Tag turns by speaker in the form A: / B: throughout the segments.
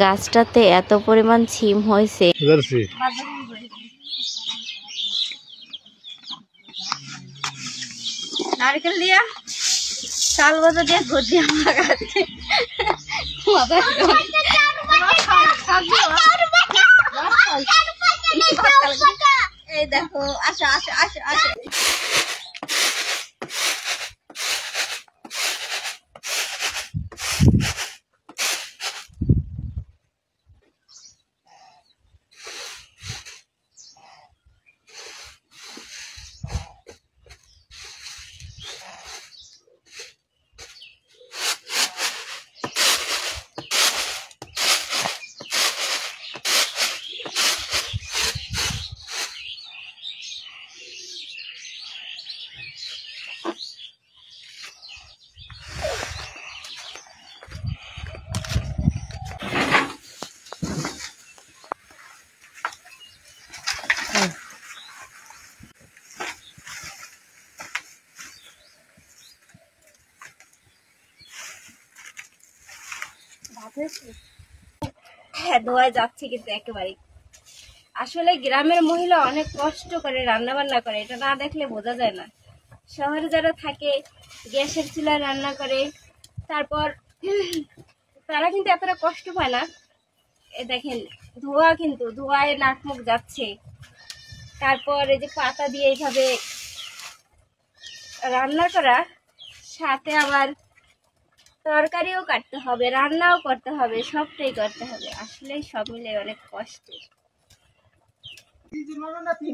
A: গাছটাতে এত পরিমাণ ছিম হয়েছে।
B: নারকেল দিয়া চাল বাজা দিয়ে ঘর দিয়ে লাগাচ্ছে। এই দেখো আসো আসো আসো আসো। হ্যাঁ ধোয়ায় যাচ্ছে কিন্তু একেবারে। আসলে গ্রামের মহিলা অনেক কষ্ট করে রান্না বান্না করে, এটা না দেখলে বোঝা যায় না। শহরে যারা থাকে গ্যাসের চুলায় রান্না করে, তারপর তারা কিন্তু এতটা কষ্ট পায় না। এ দেখেন ধোয়া, কিন্তু ধোয়ায় নাক মুখ যাচ্ছে। তারপর এই যে পাতা দিয়ে এইভাবে রান্না করা, সাথে আবার তরকারিও কাটতে হবে, রান্নাও করতে হবে, সবটাই করতে হবে। আসলে সব মিলে অনেক কষ্ট।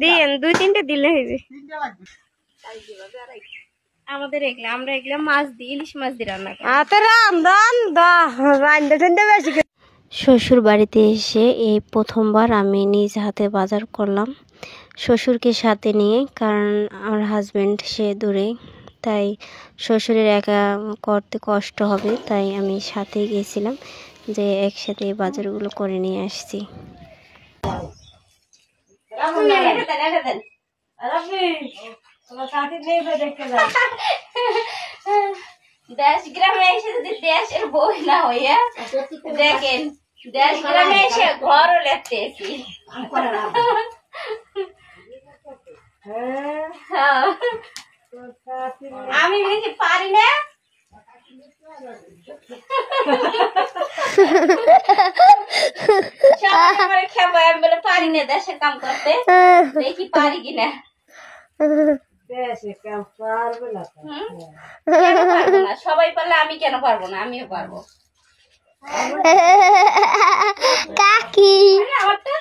B: দিন 2-3টে দিলে হইবে। আমাদের আমরা এগুলা মাছ দিই, ইলিশ মাছ দিয়ে রান্না করি।
A: শ্বশুর বাড়িতে এসে এই প্রথমবার আমি নিজ হাতে বাজার করলাম, শ্বশুরকে সাথে নিয়ে। কারণ আমার হাজব্যান্ড সে দূরে, তাই শ্বশুরের একা করতে কষ্ট হবে, তাই আমি সাথে গিয়েছিলাম, যে একসাথে এই বাজারগুলো করে নিয়ে আসছি।
B: দেশ গ্রামে এসে যদি দেশের বই না হইয়া দেখেন, দেশ গ্রামে এসে ঘরও লেখতেছি। আমি বেশি পারি না। সবাই খেবো, আমি বলে পারি না দেশের কাম করতে, দেখি পারি কিনা। সবাই পারলে আমি কেন পারবো না, আমিও পারবো।
A: কাকি
B: আমারটা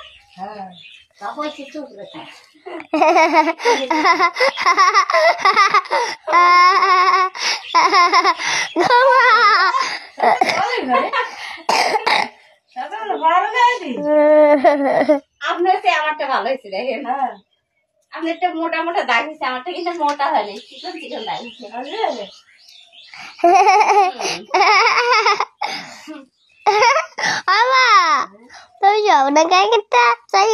B: আপনার চেয়ে আমারটা ভালো হয়েছে দেখেন। আপনারটা মোটা মোটা দাগ হয়েছে, আমারটা কিন্তু মোটা হয়নি, চিকন চিকন দাগ হয়েছে।
A: তুমি যাও না, গায়ে চাই